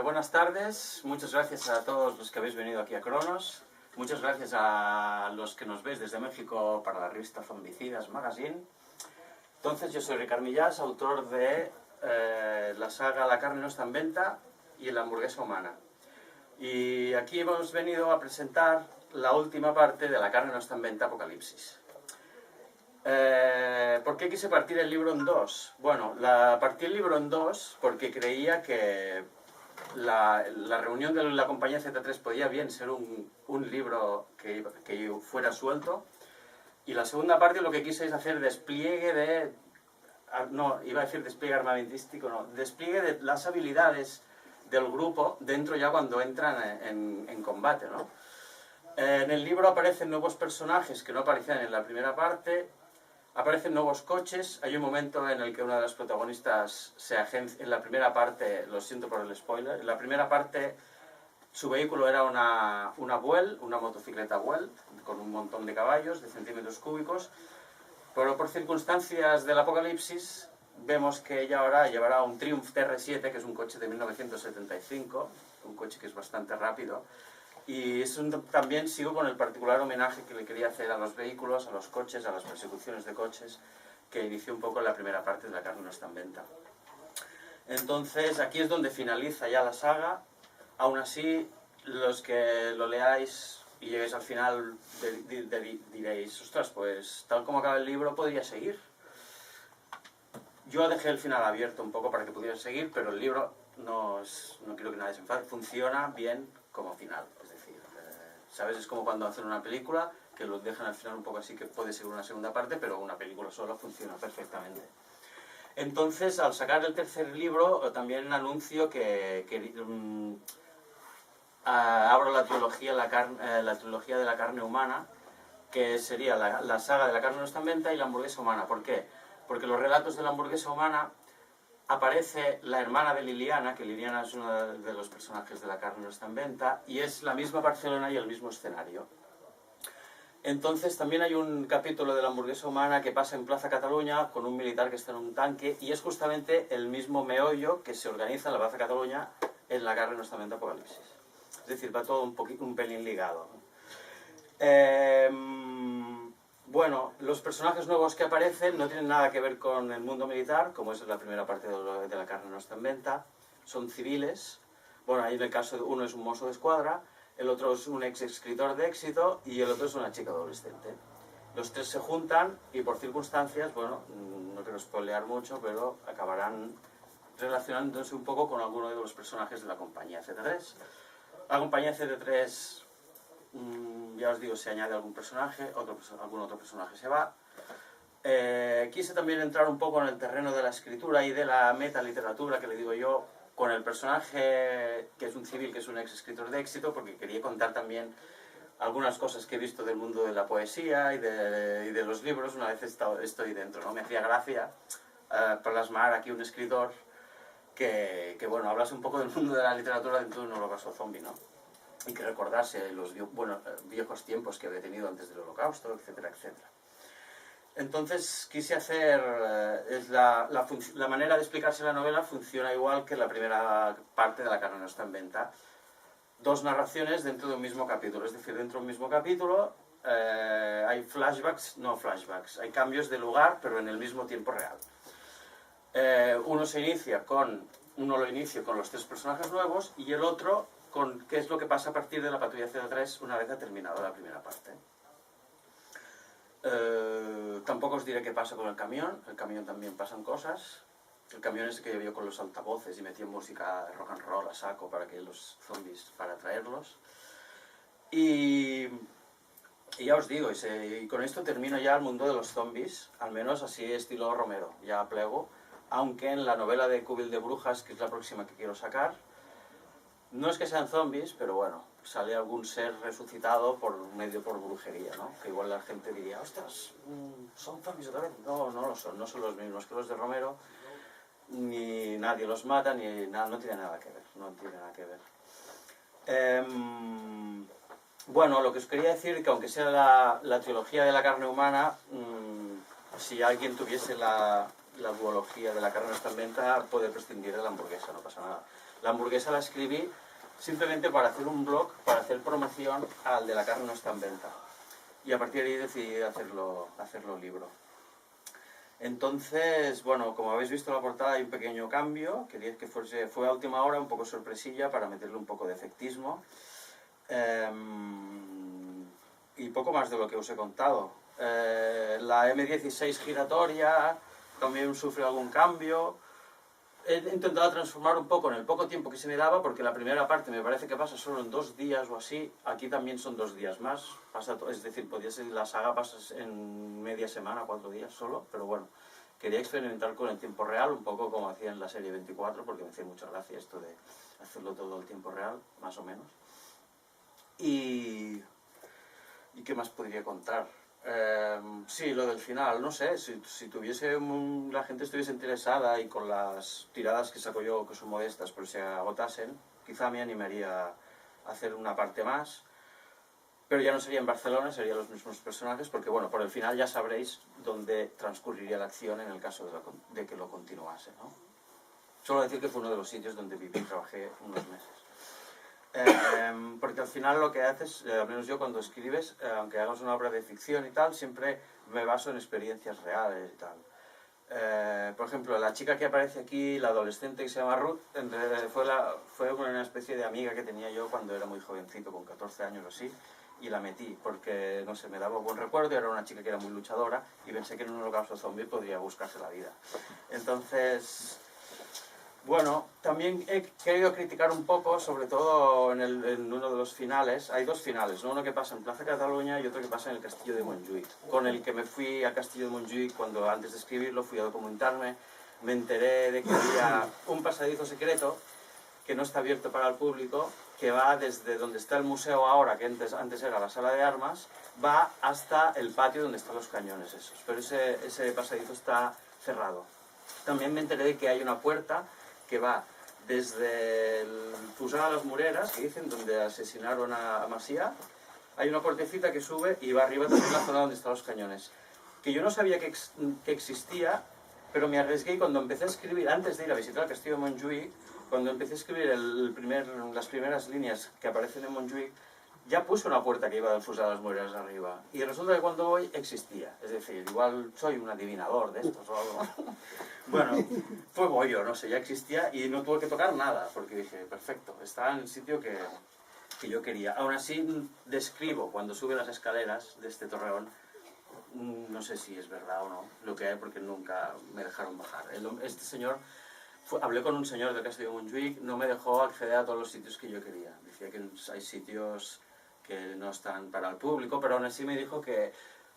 Buenas tardes, muchas gracias a todos los que habéis venido aquí a Cronos, muchas gracias a los que nos veis desde México para la revista Zombicidas Magazine. Entonces, yo soy Ricard Millás, autor de la saga La carne no está en venta y La hamburguesa humana. Y aquí hemos venido a presentar la última parte de La carne no está en venta, Apocalipsis. ¿Por qué quise partir el libro en dos? Bueno, partí el libro en dos porque creía que la reunión de la compañía Z3 podía bien ser un libro que fuera suelto, y la segunda parte lo que quise es hacer despliegue de... no, iba a decir despliegue armamentístico, no, despliegue de las habilidades del grupo dentro ya cuando entran en combate, ¿no? En el libro aparecen nuevos personajes que no aparecían en la primera parte. Aparecen nuevos coches, hay un momento en el que una de las protagonistas se agencia, en la primera parte, lo siento por el spoiler, en la primera parte su vehículo era una Buell, una motocicleta Buell, con un montón de caballos, de centímetros cúbicos, pero por circunstancias del apocalipsis vemos que ella ahora llevará un Triumph TR7, que es un coche de 1975, un coche que es bastante rápido. Y también sigo con el particular homenaje que le quería hacer a los vehículos, a los coches, a las persecuciones de coches, que inició un poco en la primera parte de La carne no está en venta. Entonces, aquí es donde finaliza ya la saga. Aún así, los que lo leáis y lleguéis al final diréis, ostras, pues tal como acaba el libro podría seguir. Yo dejé el final abierto un poco para que pudiera seguir, pero el libro, no quiero que nadie se enfade, funciona bien como final. ¿Sabes? Es como cuando hacen una película, que lo dejan al final un poco así, que puede ser una segunda parte, pero una película sola funciona perfectamente. Entonces, al sacar el tercer libro, también anuncio que abro la trilogía de la carne humana, que sería la saga de La carne no está en venta y La hamburguesa humana. ¿Por qué? Porque los relatos de La hamburguesa humana aparece la hermana de Liliana, que Liliana es uno de los personajes de La carne no está en venta, y es la misma Barcelona y el mismo escenario. Entonces también hay un capítulo de La hamburguesa humana que pasa en Plaza Cataluña con un militar que está en un tanque, y es justamente el mismo meollo que se organiza en la Plaza Cataluña en La carne no está en venta, Apocalipsis. Es decir, va todo un pelín ligado. Bueno, los personajes nuevos que aparecen no tienen nada que ver con el mundo militar, como es la primera parte de La carne no está en venta. Son civiles. Bueno, ahí en el caso de uno es un mozo de escuadra, el otro es un ex escritor de éxito y el otro es una chica adolescente. Los tres se juntan y por circunstancias, bueno, no quiero spoilear mucho, pero acabarán relacionándose un poco con alguno de los personajes de la compañía Z3. La compañía Z3... ya os digo, se añade algún personaje, algún otro personaje se va. Quise también entrar un poco en el terreno de la escritura y de la metaliteratura, que le digo yo, con el personaje que es un civil, que es un ex escritor de éxito, porque quería contar también algunas cosas que he visto del mundo de la poesía y de los libros una vez estoy dentro, ¿no? Me hacía gracia plasmar aquí un escritor que bueno, hablase un poco del mundo de la literatura dentro de un holocausto zombie, ¿no? Y que recordase los viejos tiempos que había tenido antes del holocausto, etcétera, etcétera. Entonces quise hacer... la manera de explicarse la novela funciona igual que la primera parte de La carne no está en venta. Dos narraciones dentro de un mismo capítulo, es decir, dentro de un mismo capítulo hay flashbacks, hay cambios de lugar, pero en el mismo tiempo real. Uno lo inicio con los tres personajes nuevos y el otro con qué es lo que pasa a partir de la patrulla Z3 una vez ha terminado la primera parte. Tampoco os diré qué pasa con el camión también pasan cosas. El camión es el que yo con los altavoces y metía música rock and roll a saco para que los zombies, para atraerlos. Y ya os digo, y con esto termino ya el mundo de los zombies, al menos así estilo Romero, ya plego, aunque en la novela de Cúbil de Brujas, que es la próxima que quiero sacar, no es que sean zombies, pero bueno, sale algún ser resucitado por brujería, ¿no? Que igual la gente diría, ostras, ¿son zombies otra vez? No, no lo son, no son los mismos que los de Romero, ni nadie los mata, ni nada, no tiene nada que ver, no tiene nada que ver. Bueno, lo que os quería decir, que aunque sea la trilogía de la carne humana, si alguien tuviese la duología de La carne no está en venta, puede prescindir de la hamburguesa, no pasa nada. La hamburguesa la escribí simplemente para hacer un blog, para hacer promoción al de La carne no está en venta. Y a partir de ahí decidí hacerlo libro. Entonces, bueno, como habéis visto en la portada hay un pequeño cambio, quería que fue a última hora, un poco sorpresilla para meterle un poco de efectismo. Y poco más de lo que os he contado. La M16 giratoria también sufre algún cambio. He intentado transformar un poco en el poco tiempo que se me daba, porque la primera parte me parece que pasa solo en 2 días o así. Aquí también son 2 días más. Es decir, la saga pasa en media semana, 4 días solo, pero bueno. Quería experimentar con el tiempo real, un poco como hacía en la serie 24, porque me hacía mucha gracia esto de hacerlo todo el tiempo real, más o menos. ¿Y qué más podría contar? Sí, lo del final, no sé, si la gente estuviese interesada y con las tiradas que saco yo, que son modestas, pero se agotasen, quizá me animaría a hacer una parte más, pero ya no sería en Barcelona, serían los mismos personajes, porque bueno, por el final ya sabréis dónde transcurriría la acción en el caso de que lo continuase, ¿no? Solo decir que fue uno de los sitios donde viví y trabajé unos meses. Porque al final lo que haces, al menos yo cuando escribes, aunque hagas una obra de ficción y tal, siempre me baso en experiencias reales y tal. Por ejemplo, la chica que aparece aquí, la adolescente que se llama Ruth, fue una especie de amiga que tenía yo cuando era muy jovencito, con 14 años o así, y la metí porque, no sé, me daba buen recuerdo, era una chica que era muy luchadora y pensé que en un holocausto zombie podría buscarse la vida. Entonces, bueno, también he querido criticar un poco, sobre todo en uno de los finales. Hay 2 finales, ¿no? Uno que pasa en Plaza Cataluña y otro que pasa en el Castillo de Montjuïc. Con el que me fui al Castillo de Montjuïc cuando antes de escribirlo fui a documentarme. Me enteré de que había un pasadizo secreto que no está abierto para el público, que va desde donde está el museo ahora, que antes era la sala de armas, va hasta el patio donde están los cañones esos. Pero ese pasadizo está cerrado. También me enteré de que hay una puerta que va desde el Fusar a las Mureras, que dicen, donde asesinaron a Macià. Hay una puertecita que sube y va arriba también la zona donde están los cañones. Que yo no sabía que existía, pero me arriesgué y cuando empecé a escribir, antes de ir a visitar el Castillo de Montjuïc, cuando empecé a escribir las primeras líneas que aparecen en Montjuïc, ya puse una puerta que iba del Fusar a las Mureras arriba. Y resulta que cuando voy existía. Es decir, igual soy un adivinador de estos o algo. Bueno, fue bollo, no sé, ya existía y no tuve que tocar nada, porque dije, perfecto, estaba en el sitio que yo quería. Aún así, describo cuando sube las escaleras de este torreón, no sé si es verdad o no, lo que hay, porque nunca me dejaron bajar. Este señor, hablé con un señor del Castillo de Montjuïc, no me dejó acceder a todos los sitios que yo quería. Decía que hay sitios que no están para el público, pero aún así me dijo que,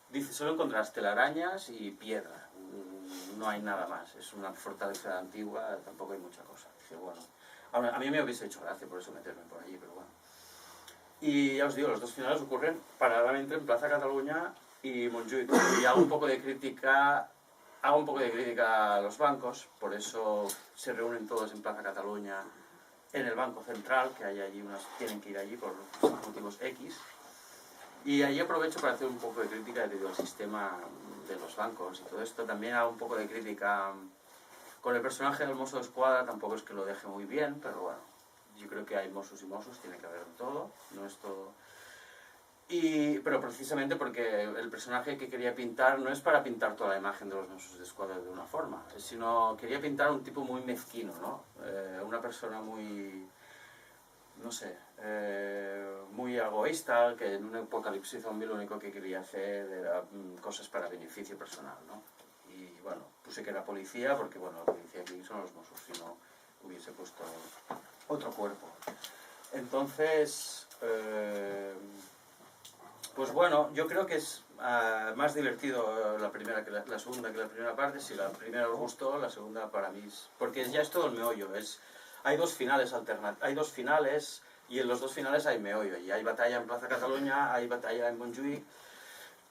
dice, solo encontrarás telarañas y piedra. No hay nada más, es una fortaleza antigua, tampoco hay mucha cosa. Dice, bueno, a mí me hubiese hecho gracia por eso meterme por allí, pero bueno. Y ya os digo, los 2 finales ocurren paralelamente en Plaza Cataluña y Montjuïc. Y hago un poco de crítica a los bancos, por eso se reúnen todos en Plaza Cataluña, en el Banco Central, que hay allí tienen que ir allí por motivos X. Y ahí aprovecho para hacer un poco de crítica del sistema de los bancos y todo esto. También hago un poco de crítica con el personaje del Mosso d'Esquadra, tampoco es que lo deje muy bien, pero bueno, yo creo que hay Mossos y Mossos, tiene que haber en todo, no es todo. Pero precisamente porque el personaje que quería pintar no es para pintar toda la imagen de los Mossos d'Esquadra de una forma, sino quería pintar un tipo muy mezquino, ¿no? Una persona muy, no sé, muy egoísta, que en un apocalipsis zombie lo único que quería hacer era cosas para beneficio personal, ¿no? Y bueno, puse que era policía porque, bueno, la policía aquí son los Mossos, si no hubiese puesto otro cuerpo. Entonces, pues bueno, yo creo que es más divertido la segunda que la primera parte. Si la primera os gustó, la segunda para mí es... Porque ya es todo el meollo, hay 2 finales hay 2 finales y en los 2 finales hay meollo. Y hay batalla en Plaza Cataluña, hay batalla en Montjuïc.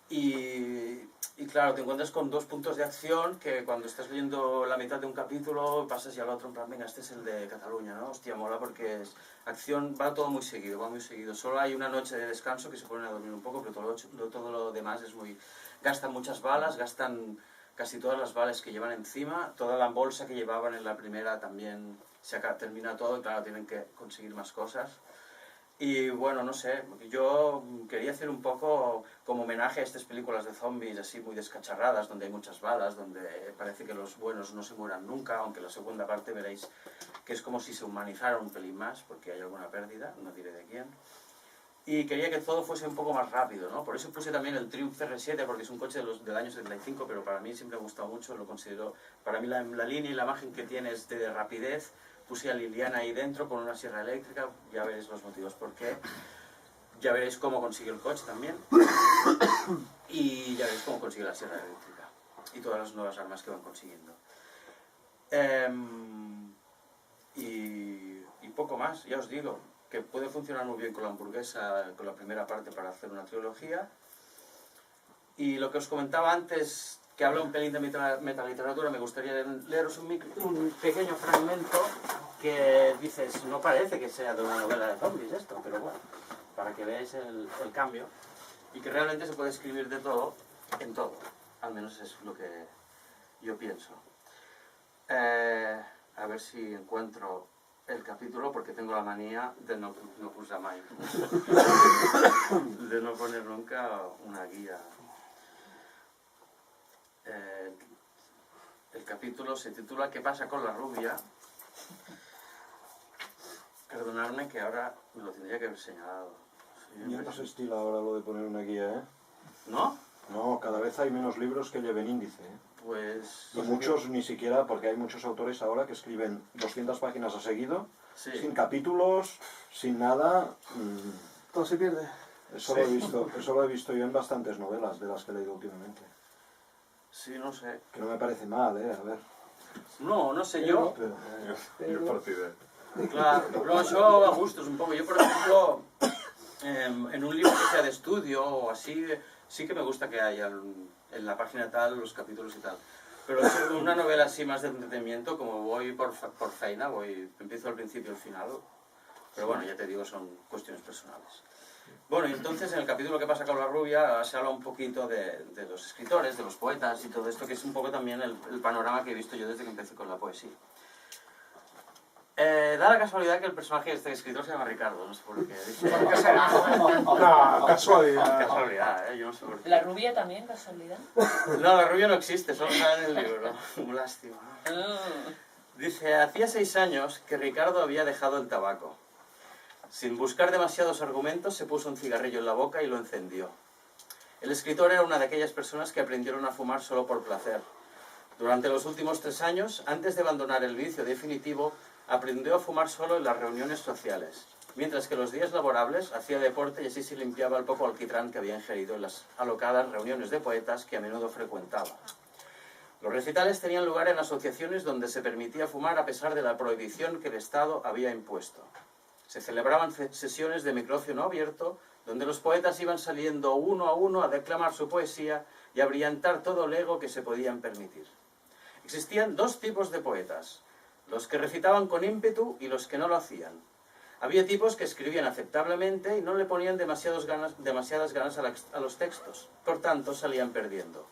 Y claro, te encuentras con 2 puntos de acción que cuando estás leyendo la mitad de un capítulo pasas ya al otro en plan, venga, este es el de Cataluña, ¿no? Hostia, mola porque es acción, va todo muy seguido, va muy seguido. Solo hay una noche de descanso que se ponen a dormir un poco, pero todo lo demás es muy... Gastan muchas balas, gastan casi todas las balas que llevan encima, toda la bolsa que llevaban en la primera también termina todo y claro, tienen que conseguir más cosas. Y bueno, no sé, yo quería hacer un poco como homenaje a estas películas de zombies así muy descacharradas, donde hay muchas balas, donde parece que los buenos no se mueran nunca, aunque la segunda parte veréis que es como si se humanizara un pelín más, porque hay alguna pérdida, no diré de quién. Y quería que todo fuese un poco más rápido, ¿no? Por eso puse también el Triumph R7, porque es un coche del año 75, pero para mí siempre me ha gustado mucho, lo considero... Para mí la línea y la imagen que tiene es de rapidez. Puse a Liliana ahí dentro con una sierra eléctrica, ya veréis los motivos por qué. Ya veréis cómo consigue el coche también. Y ya veréis cómo consigue la sierra eléctrica. Y todas las nuevas armas que van consiguiendo. Y poco más, ya os digo, que puede funcionar muy bien con la hamburguesa, con la primera parte para hacer una trilogía. Y lo que os comentaba antes, que habla un pelín de metaliteratura, me gustaría leeros un pequeño fragmento que dices, no parece que sea de una novela de zombies esto, pero bueno, para que veáis el cambio. Y que realmente se puede escribir de todo, en todo. Al menos es lo que yo pienso. A ver si encuentro el capítulo, porque tengo la manía de no usar mai. De no poner nunca una guía. El capítulo se titula ¿Qué pasa con la rubia? Perdonadme que ahora me lo tendría que haber señalado. Ya no se estila ahora lo de poner una guía, ¿eh? ¿No? No, cada vez hay menos libros que lleven índice, ¿eh? Pues... Y muchos ni siquiera, porque hay muchos autores ahora que escriben 200 páginas a seguido, sí. Sin capítulos, sin nada. Todo se pierde. Eso lo he visto yo en bastantes novelas de las que he leído últimamente. Sí, no sé. Que no me parece mal, ¿eh? A ver. No sé yo. Yo partida. Claro, no, yo a gustos un poco. Yo, por ejemplo, en un libro que sea de estudio o así, sí que me gusta que haya en la página tal los capítulos y tal. Pero una novela así más de entretenimiento, como voy por feina, empiezo al principio y al final. Pero bueno, ya te digo, son cuestiones personales. Bueno, y entonces en el capítulo que pasa con la rubia se habla un poquito de los escritores, de los poetas y todo esto, que es un poco también el panorama que he visto yo desde que empecé con la poesía. Da la casualidad que el personaje de este escritor se llama Ricardo, no sé por qué. No, casualidad. Casualidad, yo no sé por qué. ¿La rubia también, casualidad? No, la rubia no existe, solo sale en el libro. Lástima. Dice, hacía 6 años que Ricardo había dejado el tabaco. Sin buscar demasiados argumentos, se puso un cigarrillo en la boca y lo encendió. El escritor era una de aquellas personas que aprendieron a fumar solo por placer. Durante los últimos 3 años, antes de abandonar el vicio definitivo, aprendió a fumar solo en las reuniones sociales, mientras que los días laborables hacía deporte y así se limpiaba el poco alquitrán que había ingerido en las alocadas reuniones de poetas que a menudo frecuentaba. Los recitales tenían lugar en asociaciones donde se permitía fumar a pesar de la prohibición que el Estado había impuesto. Se celebraban sesiones de micrófono abierto, donde los poetas iban saliendo uno a uno a declamar su poesía y a brillantar todo el ego que se podían permitir. Existían 2 tipos de poetas, los que recitaban con ímpetu y los que no lo hacían. Había tipos que escribían aceptablemente y no le ponían demasiadas ganas a los textos, por tanto salían perdiendo.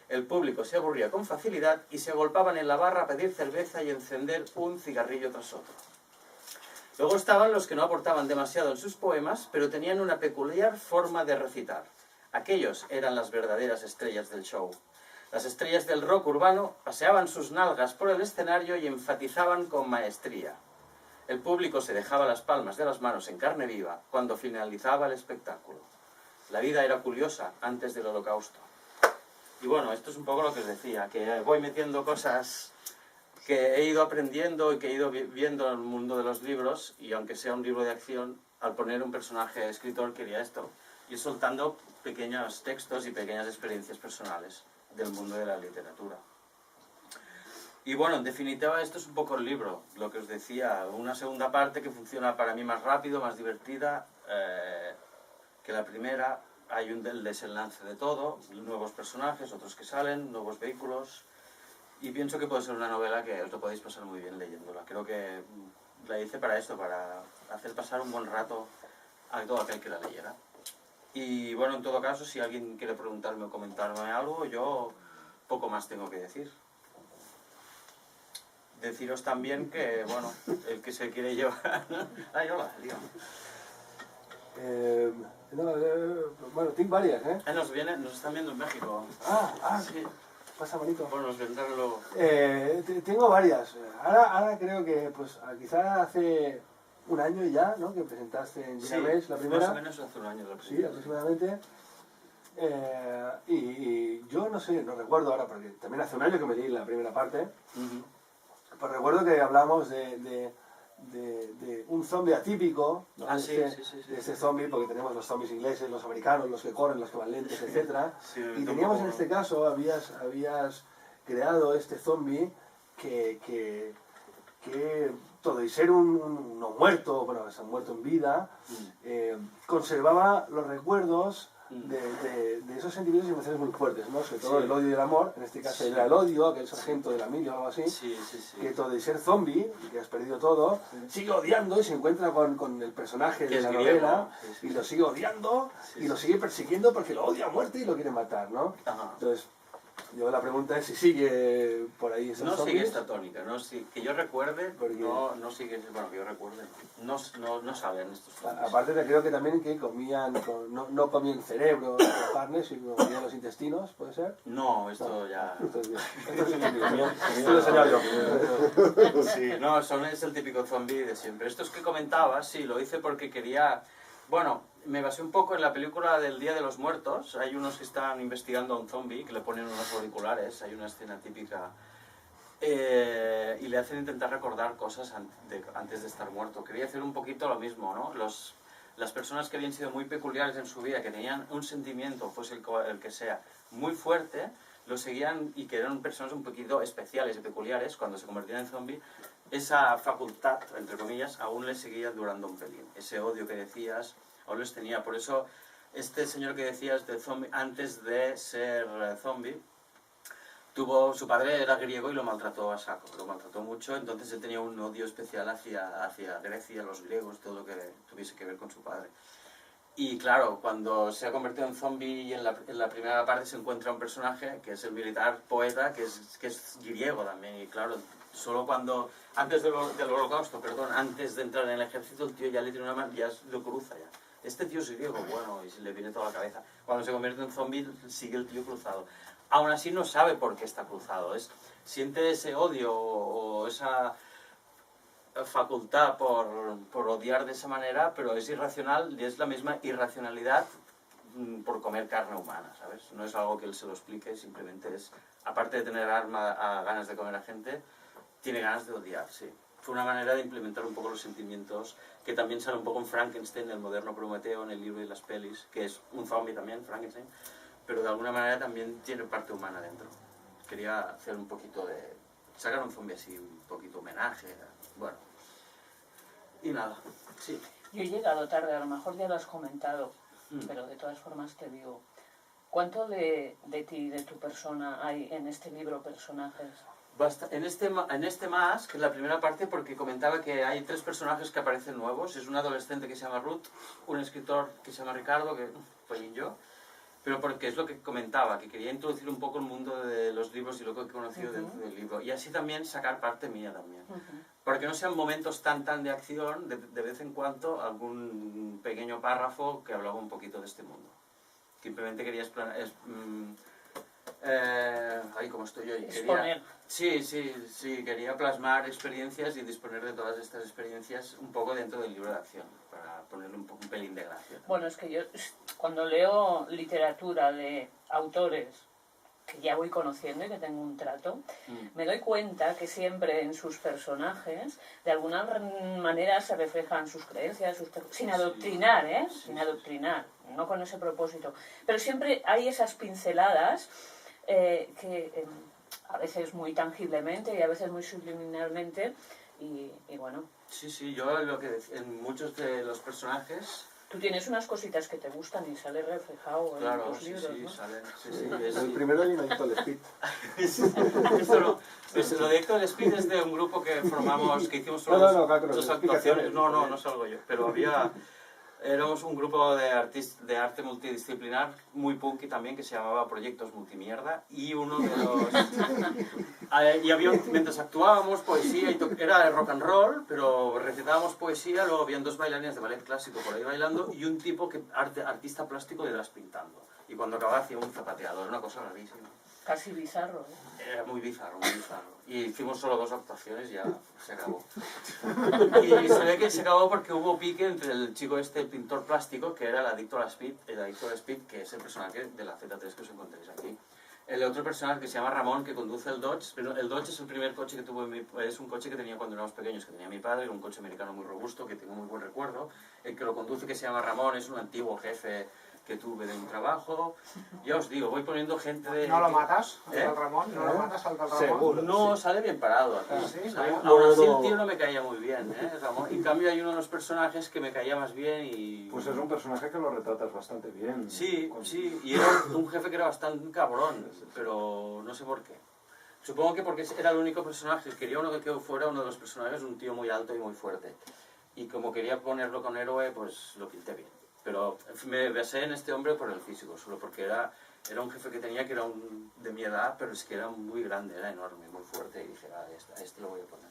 El público se aburría con facilidad y se agolpaban en la barra a pedir cerveza y encender un cigarrillo tras otro. Luego estaban los que no aportaban demasiado en sus poemas, pero tenían una peculiar forma de recitar. Aquellos eran las verdaderas estrellas del show. Las estrellas del rock urbano paseaban sus nalgas por el escenario y enfatizaban con maestría. El público se dejaba las palmas de las manos en carne viva cuando finalizaba el espectáculo. La vida era curiosa antes del Holocausto. Y bueno, esto es un poco lo que os decía, que voy metiendo cosas que he ido aprendiendo y que he ido viendo en el mundo de los libros, y aunque sea un libro de acción, al poner un personaje escritor quería esto, ir soltando pequeños textos y pequeñas experiencias personales del mundo de la literatura. Y bueno, en definitiva, esto es un poco el libro, lo que os decía, una segunda parte que funciona para mí más rápido, más divertida que la primera. Hay el desenlace de todo, nuevos personajes, otros que salen, nuevos vehículos, y pienso que puede ser una novela que os lo podéis pasar muy bien leyéndola. Creo que la hice para esto, para hacer pasar un buen rato a todo aquel que la leyera. Y bueno, en todo caso, si alguien quiere preguntarme o comentarme algo, yo poco más tengo que decir. deciros también que, bueno, el que se quiere llevar... Ay, hola, dígame. Bueno, tengo varias, ¿eh? Nos están viendo en México. Sí. Pasa bonito. Bueno, nos vendrán luego. Tengo varias. Ahora creo que, pues, quizá hace un año ya, ¿no? Que presentaste en Ginebra la primera. Más o menos hace un año la primera. Sí, aproximadamente. Y yo no sé, no recuerdo ahora, porque también hace un año que me leí la primera parte. Pues recuerdo que hablamos de un zombie atípico, ¿no? De este zombie, porque tenemos los zombies ingleses, los americanos, los que corren, los que van lentos, etc. Y teníamos en este caso, habías creado este zombie que todo y ser un no muerto, bueno, es un muerto en vida, conservaba los recuerdos de esos sentimientos y emociones muy fuertes, ¿no? Sobre todo el odio y el amor, en este caso era el odio, aquel sargento de la mili o algo así, que todo y ser zombie, que has perdido todo, sigue odiando y se encuentra con el personaje de la novela y lo sigue odiando y lo sigue persiguiendo porque lo odia a muerte y lo quiere matar, ¿no? Entonces, yo la pregunta es si sigue por ahí esos zombies. No sigue esta tónica, que yo recuerde, no sigue, bueno, que yo recuerde, no salen estos zombies. Aparte te creo que también que comían, no comían cerebro, carne, sino comían los intestinos, ¿puede ser? No, esto ya... Esto es bien. Esto lo he enseñado yo. Sí, no, es el típico zombie de siempre. Estos que comentabas, sí, lo hice porque quería... Bueno, me basé un poco en la película del Día de los Muertos. Hay unos que están investigando a un zombie, que le ponen unos auriculares, hay una escena típica, y le hacen intentar recordar cosas antes de estar muerto. Quería hacer un poquito lo mismo, ¿no? Las personas que habían sido muy peculiares en su vida, que tenían un sentimiento, fuese el que sea, muy fuerte, lo seguían y que eran personas un poquito especiales y peculiares, cuando se convertían en zombie, esa facultad, entre comillas, aún les seguía durando un pelín. Ese odio que decías, aún les tenía. Por eso, este señor que decías de zombie, antes de ser zombie, su padre era griego y lo maltrató a saco, lo maltrató mucho, entonces él tenía un odio especial hacia Grecia, los griegos, todo lo que tuviese que ver con su padre. Y claro, cuando se ha convertido en zombie y en la primera parte se encuentra un personaje que es el militar poeta, que es griego también, y claro, solo cuando, antes del holocausto, perdón, antes de entrar en el ejército, el tío ya le tiene una mano, ya lo cruza ya. Este tío es griego, bueno, y se le viene toda la cabeza. Cuando se convierte en zombie, sigue el tío cruzado. Aún así no sabe por qué está cruzado, siente ese odio o esa facultad por odiar de esa manera, pero es irracional y es la misma irracionalidad por comer carne humana, ¿sabes? No es algo que él se lo explique, simplemente es, aparte de tener ganas de comer a gente, tiene ganas de odiar, sí. Fue una manera de implementar un poco los sentimientos, que también sale un poco en Frankenstein, el moderno Prometeo, en el libro y las pelis, que es un zombie también, Frankenstein, pero de alguna manera también tiene parte humana dentro. Quería hacer un poquito de... sacar un zombie así, un poquito homenaje, bueno. Y nada, sí. Yo he llegado tarde, a lo mejor ya lo has comentado, pero de todas formas te digo, ¿cuánto de ti y de tu persona hay en este libro, personajes? En este más, que es la primera parte, porque comentaba que hay 3 personajes que aparecen nuevos. Es un adolescente que se llama Ruth, un escritor que se llama Ricardo, que fue yo, pero porque es lo que comentaba, que quería introducir un poco el mundo de los libros y lo que he conocido dentro del libro. Y así también sacar parte mía también. Porque no sean momentos tan de acción, de vez en cuando algún pequeño párrafo que hablaba un poquito de este mundo. Simplemente quería explicar... ahí como estoy hoy. Exponer. Sí, quería plasmar experiencias y disponer de todas estas experiencias un poco dentro del libro de acción, para ponerle un pelín de gracia. Bueno, es que yo cuando leo literatura de autores que ya voy conociendo y que tengo un trato, me doy cuenta que siempre en sus personajes, de alguna manera se reflejan sus creencias, sin adoctrinar, sin adoctrinar, no con ese propósito. Pero siempre hay esas pinceladas que a veces muy tangiblemente y a veces muy subliminalmente, y bueno. Sí, yo lo que decía, en muchos de los personajes... Tú tienes unas cositas que te gustan y sale reflejado en tus libros, ¿no? Salen, El primero es Directo al Speed. Lo de Directo al Speed es de un grupo que formamos, que hicimos solo dos actuaciones. No salgo yo, pero había... Éramos un grupo de arte multidisciplinar, muy punky también, que se llamaba Proyectos Multimierda, y uno de los... y había, mientras actuábamos poesía, era de rock and roll, pero recitábamos poesía, luego habían 2 bailarines de ballet clásico por ahí bailando, y un tipo artista plástico detrás pintando. Y cuando acababa hacía un zapateador, una cosa rarísima. Casi bizarro, ¿eh? Era muy bizarro, muy bizarro. Y hicimos solo 2 actuaciones y ya se acabó. Y se ve que se acabó porque hubo pique entre el chico este, el pintor plástico, que era el adicto a la Speed, que es el personaje de la Z3 que os encontréis aquí. El otro personaje que se llama Ramón, que conduce el Dodge, pero el Dodge es el primer coche que tuve, es un coche que tenía cuando éramos pequeños, que tenía mi padre, era un coche americano muy robusto, que tengo muy buen recuerdo. El que lo conduce, que se llama Ramón, es un antiguo jefe que tuve de un trabajo. Ya os digo, voy poniendo gente de... ¿No lo matas, al ¿Eh? tal Ramón? ¿No lo matas al tal Ramón? Seguro. No, sale bien parado aquí. Ah, ¿sí? Aún así el tío no me caía muy bien, Ramón. En cambio hay uno de los personajes que me caía más bien y... Pues es un personaje que lo retratas bastante bien. Sí, sí, y era un jefe que era bastante cabrón, pero no sé por qué. Supongo que porque era el único personaje, quería uno que fuera uno de los personajes, un tío muy alto y muy fuerte. Y como quería ponerlo con héroe, pues lo pinté bien. Pero me basé en este hombre por el físico, solo porque era un jefe que tenía que era de mi edad, pero es que era muy grande, era enorme, muy fuerte, y dije, a este lo voy a poner.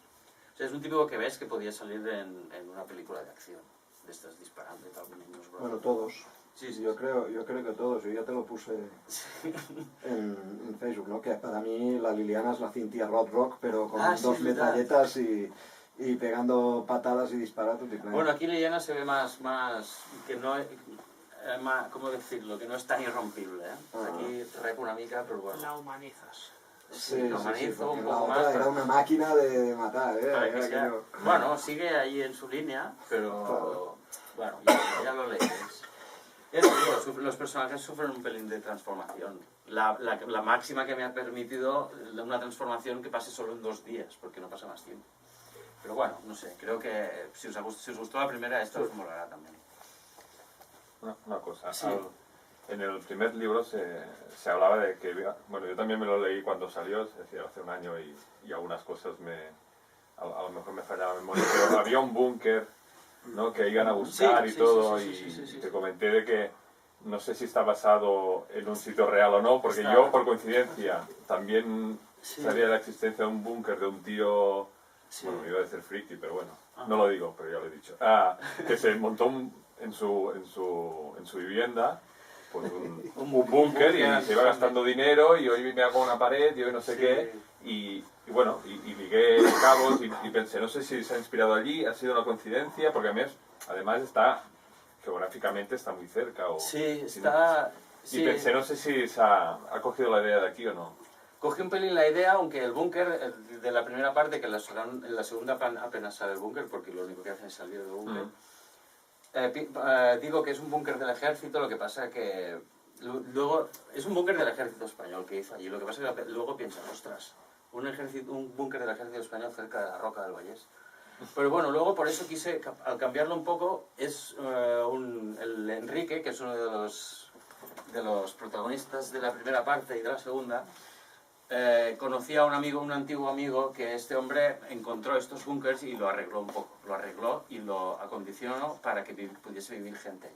O sea, es un tipo que ves que podía salir en una película de acción, de estas disparando y tal, niños. Bueno, todos. Sí, sí, yo creo que todos. Yo ya te lo puse en Facebook, ¿no? Que para mí la Liliana es la Cynthia Rothrock, pero con sí, 2 es verdad. metralletas y pegando patadas y disparando. Bueno, aquí Liliana se ve más que no ¿cómo decirlo? Que no es tan irrompible, Aquí rep una mica, pero bueno. La humanizas. Sí, lo humanizo porque un la poco otra más. era pero- una máquina de matar, para que Era sea- aquello. Bueno, sigue ahí en su línea, pero bueno, ya lo leéis. Los personajes sufren un pelín de transformación. La máxima que me ha permitido una transformación que pase solo en 2 días, porque no pasa más tiempo. Pero bueno, no sé, creo que si os gustó la primera, esta os molará también. Una cosa, Sí. en el primer libro se hablaba de que, bueno, yo también me lo leí cuando salió, es decir, hace un año, y algunas cosas a lo mejor me fallaba la memoria, pero había un búnker, ¿no?, que iban a buscar Sí, y sí, todo, sí, sí, sí, y sí, te sí. comenté de que no sé si está basado en un sitio real o no, porque Está. yo, por coincidencia, también Sí. sabía la existencia de un búnker de un tío, Sí. bueno, iba a decir friki, pero bueno, Ah. no lo digo, pero ya lo he dicho, que se montó en su vivienda, pues un búnker, y se iba gastando dinero, y hoy me hago una pared, y hoy no sé Sí. qué, y bueno, y ligué cabos, y pensé, no sé si se ha inspirado allí, ha sido una coincidencia, porque además está, geográficamente está muy cerca, o Sí, si está... y sí. pensé, no sé si ha cogido la idea de aquí o no. Cogí un pelín la idea, aunque el búnker de la primera parte, que en la segunda apenas sale el búnker, porque lo único que hacen es salir del búnker. Digo que es un búnker del ejército, lo que pasa que luego es un búnker del ejército español que hizo allí. Lo que pasa es que luego piensan, ostras, un búnker del ejército español cerca de la Roca del Vallés. Pero bueno, luego por eso quise, al cambiarlo un poco, es el Enrique, que es uno de los protagonistas de la primera parte y de la segunda. Conocí a un antiguo amigo, que este hombre encontró estos búnkers y lo arregló un poco. Lo arregló y lo acondicionó para que pudiese vivir gente allí.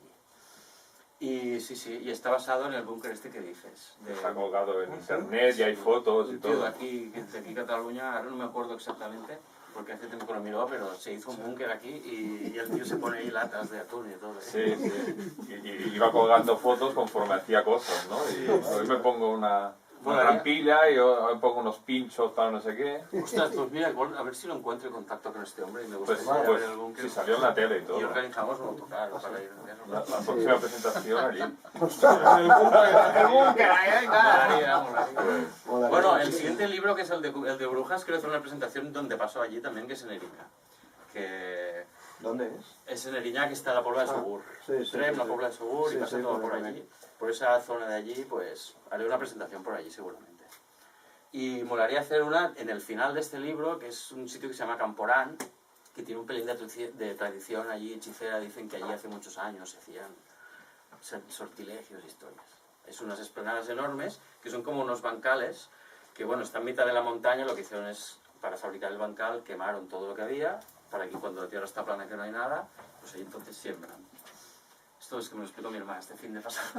Y sí, y está basado en el búnker este que dices. Está colgado en internet y hay fotos y Un tío todo. de aquí, Cataluña, ahora no me acuerdo exactamente, porque hace tiempo que lo miró, pero se hizo un búnker aquí y el tío se pone ahí latas de atún y todo. Sí, sí. Y iba colgando fotos conforme hacía cosas, ¿no? Y hoy me pongo una rampilla y hoy pongo unos pinchos para no sé qué. Ostras, pues mira, a ver si lo encuentro en contacto con este hombre y me Pues, gustaría ver el búnker. sí, salió en la tele y todo. Y organizamos un autocar para ir a verlo. La próxima presentación allí. El búnker, ahí está. Molaría. Molaría. Bueno, el siguiente libro, que es el de Brujas, quiero hacer una presentación donde pasó allí también, que es en Eriña. Que ¿Dónde es? es en Eriña, que está la Pobla de Segur. Sí, sí, Trem, sí, la sí. Pobla de Segur, Sí, y pasa sí, todo por por ahí. allí. Por esa zona de allí, pues haré una presentación por allí seguramente. Y molaría hacer una en el final de este libro, que es un sitio que se llama Camporán, que tiene un pelín de tradición allí hechicera. Dicen que allí hace muchos años se hacían sortilegios, historias. Es unas esplanadas enormes, que son como unos bancales, que bueno, está en mitad de la montaña. Lo que hicieron es, para fabricar el bancal, quemaron todo lo que había, para que cuando la tierra está plana, que no hay nada, pues ahí entonces siembran. Esto es que me lo explicó mi hermana este fin de pasado,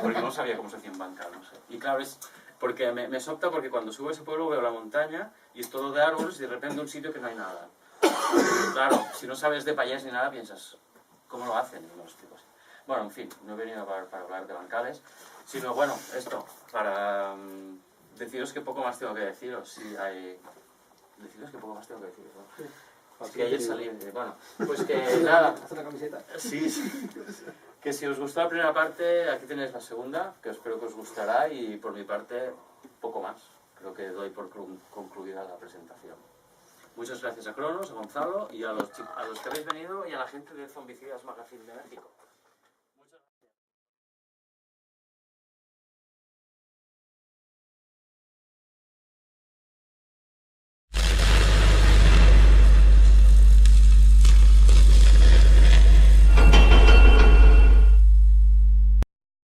porque no sabía cómo se hacía en banca, no sé. Y claro, es porque me sopta porque cuando subo a ese pueblo veo la montaña y es todo de árboles y de repente un sitio que no hay nada. Y claro, si no sabes de payés ni nada, piensas, ¿cómo lo hacen? Y me lo explico así. Bueno, en fin, no he venido para hablar de bancales, sino, bueno, esto, para deciros que poco más tengo que deciros. Si hay... Deciros que poco más tengo que deciros, ¿no? Sí. Es que ayer salí, bueno, pues que nada. ¿Hacer la camiseta? Sí, sí. Que si os gustó la primera parte, aquí tenéis la segunda, que espero que os gustará, y por mi parte, poco más. Creo que doy por concluida la presentación. Muchas gracias a Cronos, a Gonzalo, y a los que habéis venido, y a la gente de Zombicidas Magazine de México.